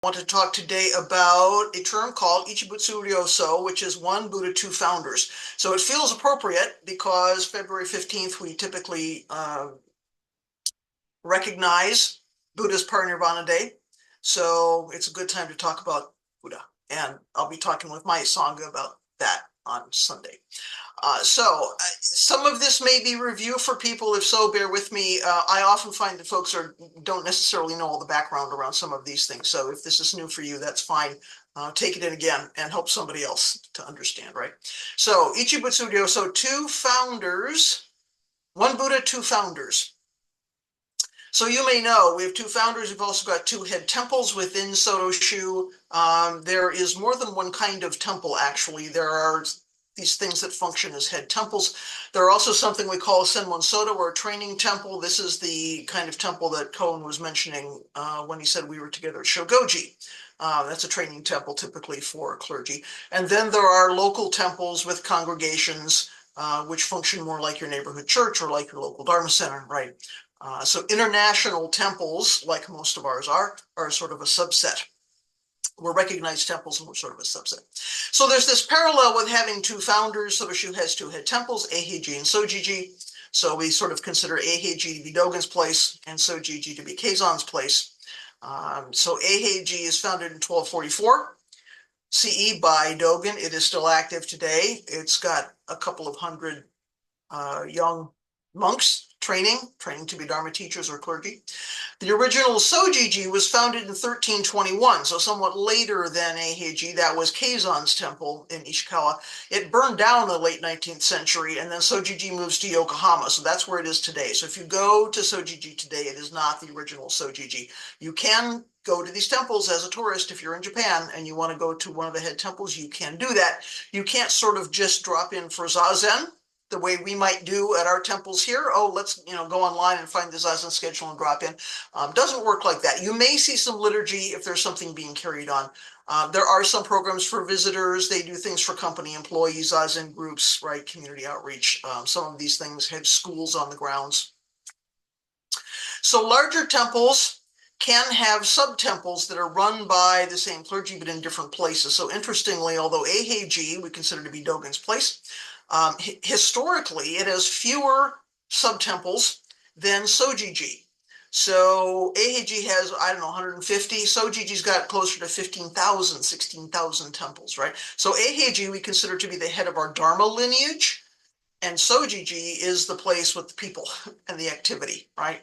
I want to talk today about a term called Ichibutsu Ryoso, which is one Buddha, two founders. So it feels appropriate because February 15th, we typically recognize Buddha's Parinirvana Day. So it's a good time to talk about Buddha. And I'll be talking with my Sangha about that on Sunday. Some of this may be review for people. If so, bear with me. I often find that folks don't necessarily know all the background around some of these things. So if this is new for you, that's fine. Take it in again and help somebody else to understand, right? So Ichibutsu Ryoso, two founders, one Buddha, two founders. So you may know we have two founders. We've also got two head temples within Sotoshu. There is more than one kind of temple, actually. There are these things that function as head temples. There are also something we call a Senmon Soto, or a training temple. This is the kind of temple that Cohen was mentioning when he said we were together at Shogoji. That's a training temple typically for clergy. And then there are local temples with congregations which function more like your neighborhood church or like your local Dharma center, right? So international temples, like most of ours are sort of a subset. We're recognized temples and we're sort of a subset. So there's this parallel with having two founders. Sotoshu has two head temples, Eiheiji and Sojiji. So we sort of consider Eiheiji to be Dogen's place and Sojiji to be Keizan's place. So Eiheiji is founded in 1244 CE by Dogen. It is still active today. It's got a couple of hundred young monks training to be Dharma teachers or clergy. The original Sojiji was founded in 1321, so somewhat later than Eiheiji. That was Keizan's temple in Ishikawa. It burned down in the late 19th century, and then Sojiji moves to Yokohama, so that's where it is today. So if you go to Sojiji today, it is not the original Sojiji. You can go to these temples as a tourist if you're in Japan and you want to go to one of the head temples. You can do that. You can't sort of just drop in for Zazen the way we might do at our temples here. Oh, let's go online and find the Zazen schedule and drop in. Doesn't work like that. You may see some liturgy if there's something being carried on. There are some programs for visitors. They do things for company employees, Zazen groups, right? Community outreach. Some of these things have schools on the grounds. So larger temples can have sub-temples that are run by the same clergy, but in different places. So interestingly, although Eiheiji we consider to be Dogen's place, historically, it has fewer sub-temples than Sojiji. So Eiheiji has, I don't know, 150. Sojiji's got closer to 15,000, 16,000 temples, right? So Eiheiji we consider to be the head of our Dharma lineage, and Sojiji is the place with the people and the activity, right?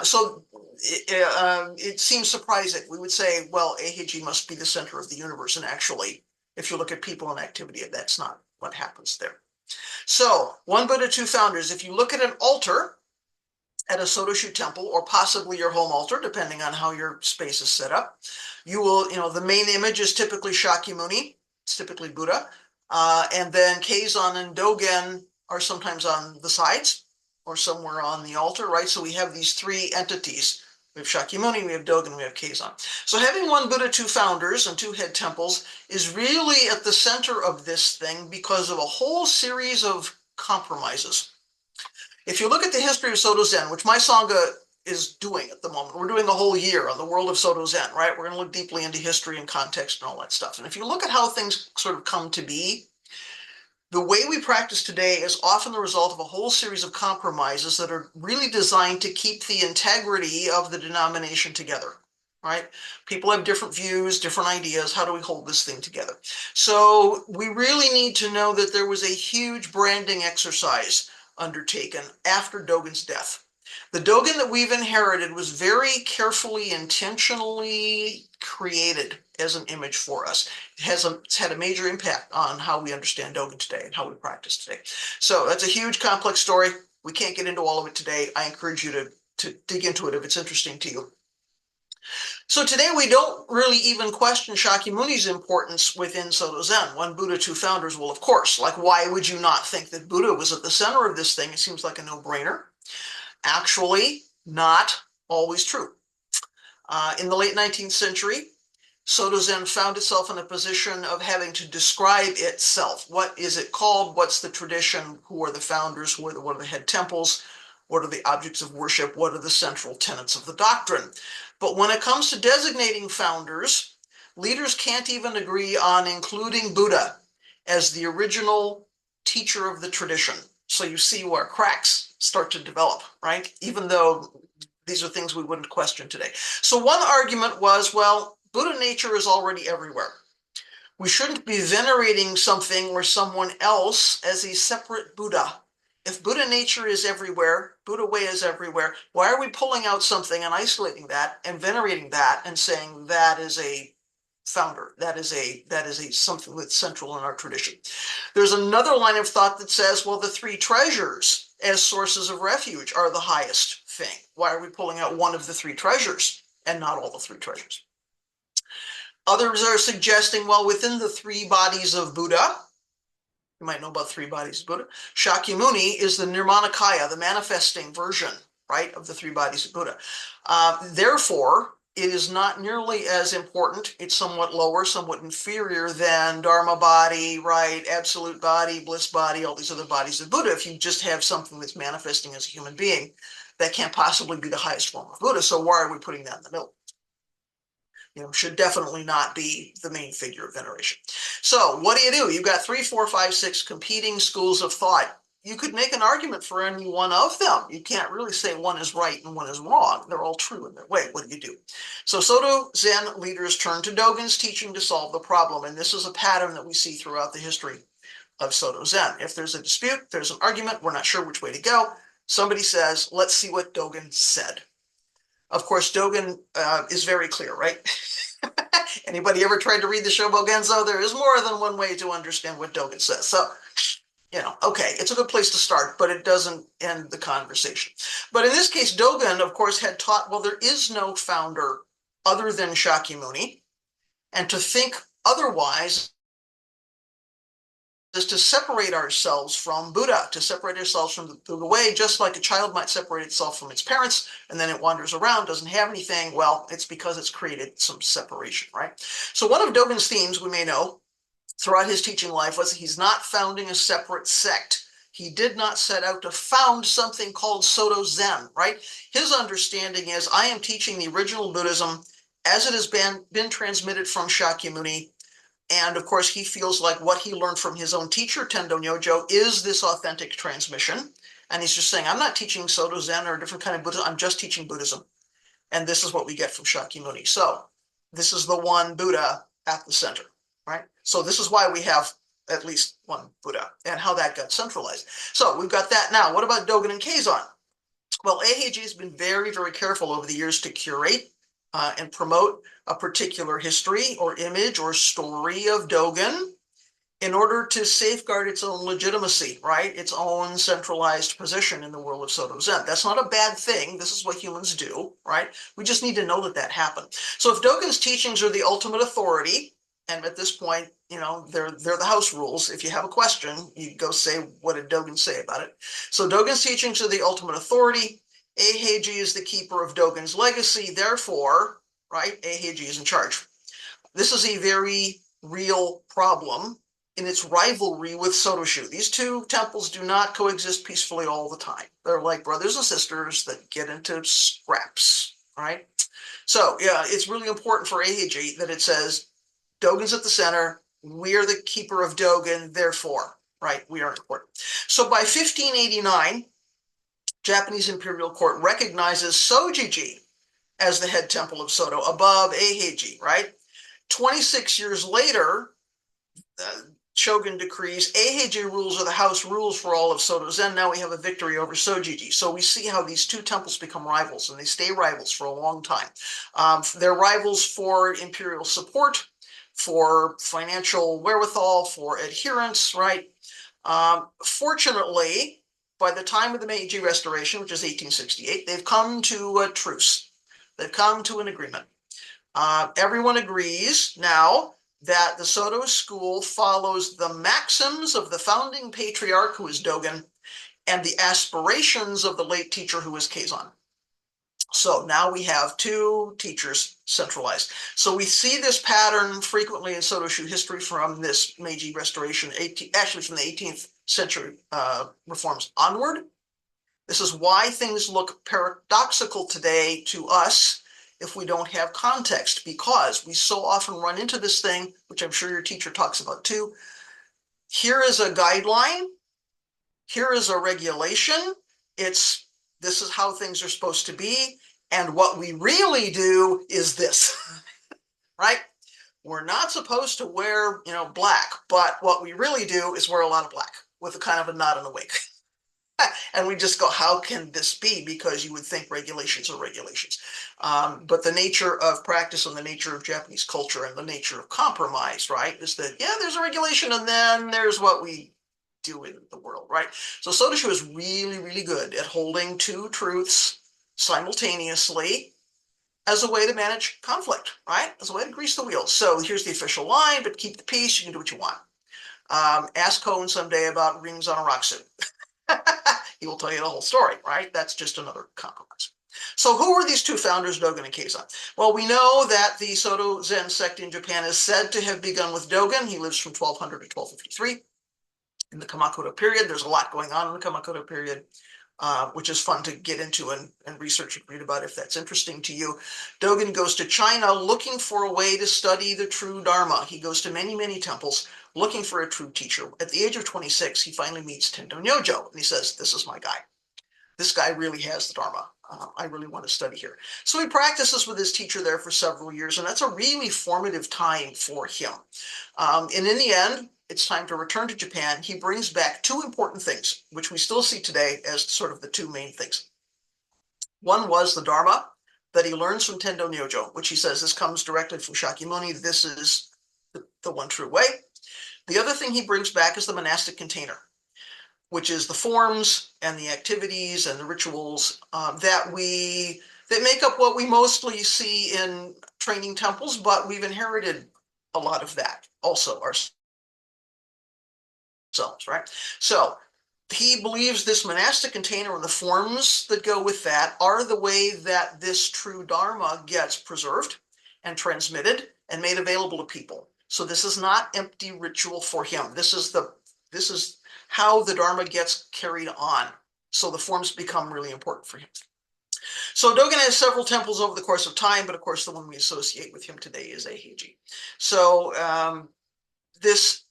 So it seems surprising. We would say, well, Eiheiji must be the center of the universe, and actually, if you look at people and activity, that's not what happens there. So, one Buddha, two founders. If you look at an altar at a Sotoshu temple, or possibly your home altar, depending on how your space is set up, you will, the main image is typically Shakyamuni. It's typically Buddha. And then Keizan and Dogen are sometimes on the sides or somewhere on the altar, right? So we have these three entities. We have Shakyamuni, we have Dogen, we have Keizan. So having one Buddha, two founders, and two head temples is really at the center of this thing because of a whole series of compromises. If you look at the history of Soto Zen, which my Sangha is doing at the moment, we're doing a whole year on the world of Soto Zen, right? We're going to look deeply into history and context and all that stuff. And if you look at how things sort of come to be, the way we practice today is often the result of a whole series of compromises that are really designed to keep the integrity of the denomination together, right? People have different views, different ideas. How do we hold this thing together? So we really need to know that there was a huge branding exercise undertaken after Dogen's death. The Dogen that we've inherited was very carefully, intentionally created as an image for us. It's had a major impact on how we understand Dogen today and how we practice today. So that's a huge, complex story. We can't get into all of it today. I encourage you to dig into it if it's interesting to you. So today we don't really even question Shakyamuni's importance within Soto Zen. One Buddha, two founders. Well, of course, like why would you not think that Buddha was at the center of this thing? It seems like a no-brainer. Actually, not always true. In the late 19th century, Soto Zen found itself in a position of having to describe itself. What is it called? What's the tradition? Who are the founders? What are the head temples? What are the objects of worship? What are the central tenets of the doctrine? But when it comes to designating founders, leaders can't even agree on including Buddha as the original teacher of the tradition. So you see where cracks start to develop, right? Even though these are things we wouldn't question today. So one argument was, well, Buddha nature is already everywhere. We shouldn't be venerating something or someone else as a separate Buddha. If Buddha nature is everywhere, Buddha way is everywhere, why are we pulling out something and isolating that and venerating that and saying that is a founder, that is a something that's central in our tradition? There's another line of thought that says, well, the three treasures as sources of refuge are the highest thing. Why are we pulling out one of the three treasures and not all the three treasures? Others are suggesting, well, within the three bodies of Buddha, you might know about three bodies of Buddha, Shakyamuni is the Nirmanakaya, the manifesting version, right, of the three bodies of Buddha. Therefore, it is not nearly as important. It's somewhat lower, somewhat inferior than Dharma body, right, absolute body, bliss body, all these other bodies of Buddha. If you just have something that's manifesting as a human being, that can't possibly be the highest form of Buddha. So why are we putting that in the middle? Should definitely not be the main figure of veneration. So what do? You've got 3, 4, 5, 6 competing schools of thought. You could make an argument for any one of them. You can't really say one is right and one is wrong. They're all true in their way. What do? So Soto Zen leaders turn to Dogen's teaching to solve the problem. And this is a pattern that we see throughout the history of Soto Zen. If there's a dispute, there's an argument, we're not sure which way to go. Somebody says, let's see what Dogen said. Of course, Dogen is very clear, right? Anybody ever tried to read the Shobogenzo? There is more than one way to understand what Dogen says. So, okay, it's a good place to start, but it doesn't end the conversation. But in this case, Dogen, of course, had taught, well, there is no founder other than Shakyamuni, and to think otherwise is to separate ourselves from Buddha, to separate ourselves from the Buddha way, just like a child might separate itself from its parents, and then it wanders around, doesn't have anything. Well, it's because it's created some separation, right? So one of Dogen's themes, we may know, throughout his teaching life was he's not founding a separate sect. He did not set out to found something called Soto Zen, right? His understanding is, I am teaching the original Buddhism as it has been transmitted from Shakyamuni. And of course, he feels like what he learned from his own teacher, Tendo Nyojo, is this authentic transmission. And he's just saying, I'm not teaching Soto Zen or a different kind of Buddhism. I'm just teaching Buddhism. And this is what we get from Shakyamuni. So this is the one Buddha at the center, right? So this is why we have at least one Buddha and how that got centralized. So we've got that now. What about Dogen and Keizan? Well, Eiheiji has been very, very careful over the years to curate and promote a particular history or image or story of Dogen in order to safeguard its own legitimacy, right? Its own centralized position in the world of Soto Zen. That's not a bad thing. This is what humans do, right? We just need to know that that happened. So if Dogen's teachings are the ultimate authority, and at this point, they're the house rules. If you have a question, you go say, what did Dogen say about it? So Dogen's teachings are the ultimate authority. Eiheiji is the keeper of Dogen's legacy. Therefore, right, Eiheiji is in charge. This is a very real problem in its rivalry with Sotoshu. These two temples do not coexist peacefully all the time. They're like brothers and sisters that get into scraps, right? So yeah, it's really important for Eiheiji that it says, Dogen's at the center, we are the keeper of Dogen, therefore, right, we are important. So by 1589, Japanese imperial court recognizes Sojiji as the head temple of Soto above Eiheiji, right? 26 years later, Shogun decrees, Eiheiji rules are the house rules for all of Soto Zen. Now we have a victory over Sojiji. So we see how these two temples become rivals, and they stay rivals for a long time. They're rivals for imperial support, for financial wherewithal, for adherence, right? Fortunately, by the time of the Meiji Restoration, which is 1868, they've come to a truce. They've come to an agreement. Everyone agrees now that the Soto school follows the maxims of the founding patriarch, who is Dogen, and the aspirations of the late teacher, who is Keizan. So now we have two teachers centralized. So we see this pattern frequently in Sotoshu history from this Meiji Restoration, actually from the 18th century reforms onward. This is why things look paradoxical today to us if we don't have context, because we so often run into this thing, which I'm sure your teacher talks about too. Here is a guideline. Here is a regulation. This is how things are supposed to be. And what we really do is this, right? We're not supposed to wear, black, but what we really do is wear a lot of black with a kind of a nod and a wink. And we just go, how can this be? Because you would think regulations are regulations. But the nature of practice and the nature of Japanese culture and the nature of compromise, right, is that, yeah, there's a regulation and then there's what we do in the world, right? So Sodashu is really, really good at holding two truths simultaneously as a way to manage conflict, right? As a way to grease the wheels. So here's the official line, but keep the peace. You can do what you want. Ask Cohen someday about rings on a rock suit. He will tell you the whole story, right? That's just another compromise. So who were these two founders, Dogen and Keizan? Well, we know that the Soto Zen sect in Japan is said to have begun with Dogen. He lives from 1200 to 1253. In the Kamakura period, there's a lot going on in the Kamakura period, which is fun to get into and research and read about if that's interesting to you. Dogen goes to China looking for a way to study the true Dharma. He goes to many, many temples looking for a true teacher. At the age of 26, he finally meets Tendo Nyojo, and he says, this is my guy. This guy really has the Dharma. I really want to study here. So he practices with his teacher there for several years, and that's a really formative time for him. And in the end, it's time to return to Japan. He brings back two important things, which we still see today as sort of the two main things. One was the Dharma that he learns from Tendo Nyojo, which he says this comes directly from Shakyamuni. This is the one true way. The other thing he brings back is the monastic container, which is the forms and the activities and the rituals that make up what we mostly see in training temples, but we've inherited a lot of that also ourselves, right? So he believes this monastic container and the forms that go with that are the way that this true Dharma gets preserved and transmitted and made available to people. So this is not empty ritual for him. This is how the Dharma gets carried on. So the forms become really important for him. So Dogen has several temples over the course of time, but of course the one we associate with him today is Eiheiji. So this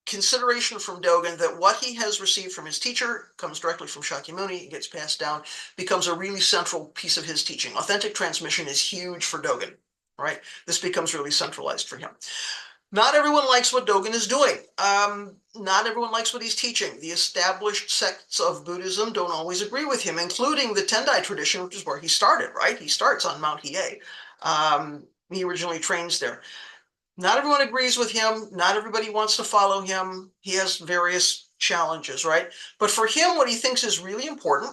consideration from Dogen that what he has received from his teacher comes directly from Shakyamuni, gets passed down, becomes a really central piece of his teaching. Authentic transmission is huge for Dogen, right? This becomes really centralized for him. Not everyone likes what Dogen is doing. Not everyone likes what he's teaching. The established sects of Buddhism don't always agree with him, including the Tendai tradition, which is where he started, right? He starts on Mount Hiei. He originally trains there. Not everyone agrees with him. Not everybody wants to follow him. He has various challenges, right? But for him, what he thinks is really important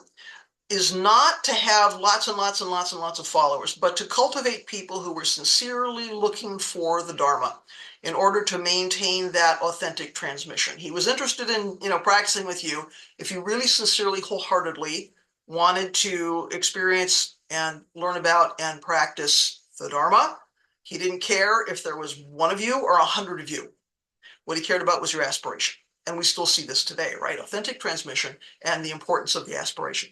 is not to have lots and lots and lots and lots of followers, but to cultivate people who were sincerely looking for the Dharma in order to maintain that authentic transmission. He was interested in, practicing with you if you really sincerely, wholeheartedly wanted to experience and learn about and practice the Dharma. He didn't care if there was one of you or 100 of you. What he cared about was your aspiration. And we still see this today, right? Authentic transmission and the importance of the aspiration.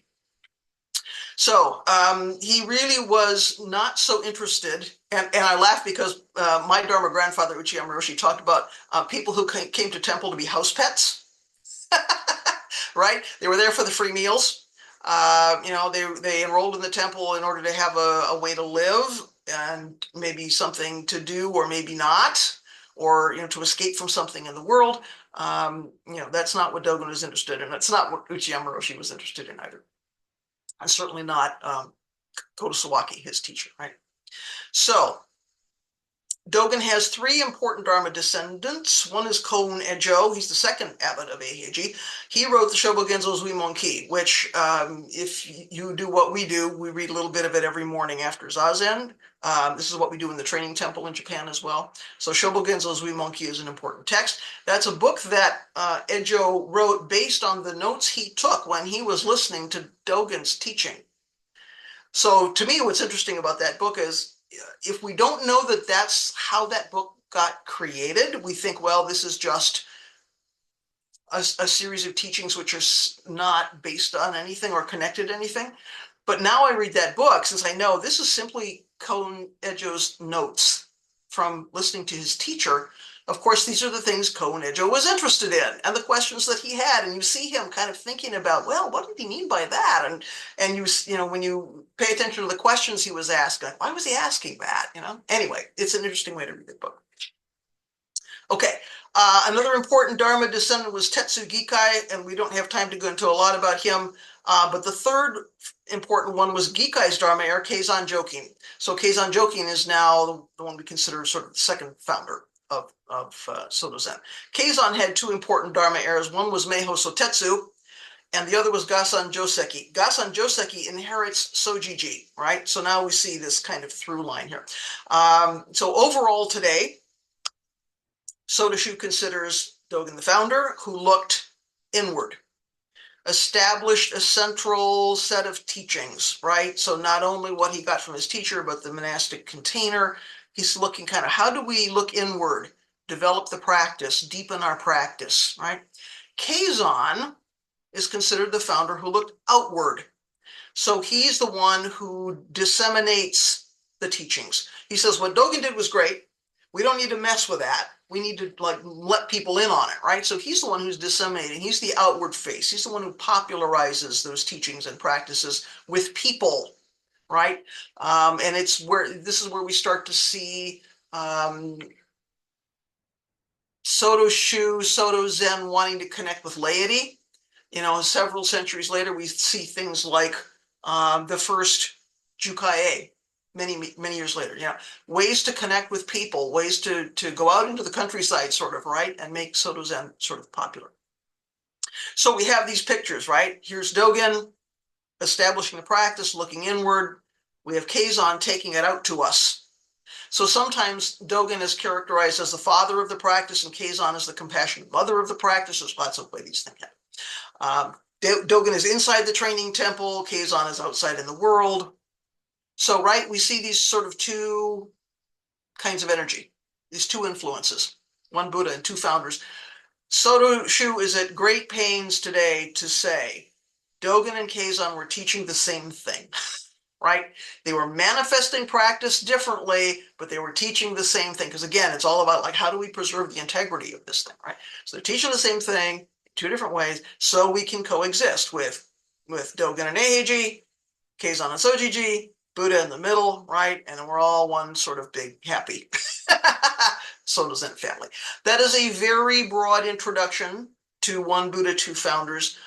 So he really was not so interested, and I laugh because my Dharma grandfather, Uchiyama Roshi, talked about people who came to temple to be house pets, right? They were there for the free meals. They enrolled in the temple in order to have a way to live and maybe something to do or maybe not, or to escape from something in the world. That's not what Dogen was interested in. That's not what Uchiyama Roshi was interested in either. And certainly not Kodo Sawaki, his teacher, right? So Dogen has three important Dharma descendants. One is Koun Ejo. He's the second abbot of Eiheiji. He wrote the Shobogenzo Zuimonki, which if you do what we do, we read a little bit of it every morning after Zazen. This is what we do in the training temple in Japan as well. So Shobogenzo Zuimonki is an important text. That's a book that Ejo wrote based on the notes he took when he was listening to Dogen's teaching. So to me, what's interesting about that book is if we don't know that that's how that book got created, we think, well, this is just a series of teachings which are not based on anything or connected to anything. But now I read that book, since I know this is simply Koun Ejo's notes from listening to his teacher. Of course, these are the things Koun Ejo was interested in and the questions that he had. And you see him kind of thinking about, well, what did he mean by that? And you know, when you pay attention to the questions he was asking, why was he asking that? You know, anyway, it's an interesting way to read the book. Okay, another important Dharma descendant was Tetsu Gikai, and we don't have time to go into a lot about him. But the third important one was Gikai's Dharma heir, Keizan Jokin. So Keizan Jokin is now the one we consider sort of the second founder of Soto Zen. Keizan had two important Dharma heirs. One was Meiho Sotetsu, and the other was Gasan Joseki. Gasan Joseki inherits Sojiji, right? So now we see this kind of through line here. So overall today, Soto Shu considers Dogen the founder, who looked inward, established a central set of teachings, right? So not only what he got from his teacher, but the monastic container. He's looking kind of, how do we look inward, develop the practice, deepen our practice, right? Keizan is considered the founder who looked outward. So he's the one who disseminates the teachings. He says, what Dogen did was great. We don't need to mess with that. We need to like let people in on it, right? So he's the one who's disseminating. He's the outward face. He's the one who popularizes those teachings and practices with people, right? And it's where this is where we start to see Soto Shu, Soto Zen wanting to connect with laity. You know, several centuries later, we see things like the first Jukai, many years later, you know, ways to connect with people, ways to go out into the countryside, sort of, right, and make Soto Zen sort of popular. So we have these pictures, right? Here's Dogen establishing the practice, looking inward. We have Keizan taking it out to us. So sometimes Dogen is characterized as the father of the practice, and Keizan is the compassionate mother of the practice. There's lots of ways these things happen. Dogen is inside the training temple. Keizan is outside in the world. So, right, we see these sort of two kinds of energy, these two influences, one Buddha and two founders. Soto Shu is at great pains today to say Dogen and Keizan were teaching the same thing, right? They were manifesting practice differently, but they were teaching the same thing. Because again, it's all about like, how do we preserve the integrity of this thing, right? So they're teaching the same thing, two different ways, so we can coexist with Dogen and Eiji, Keizan and Sojiji, Buddha in the middle, right? And we're all one sort of big happy Soto Zen family. That is a very broad introduction to One Buddha, Two Founders.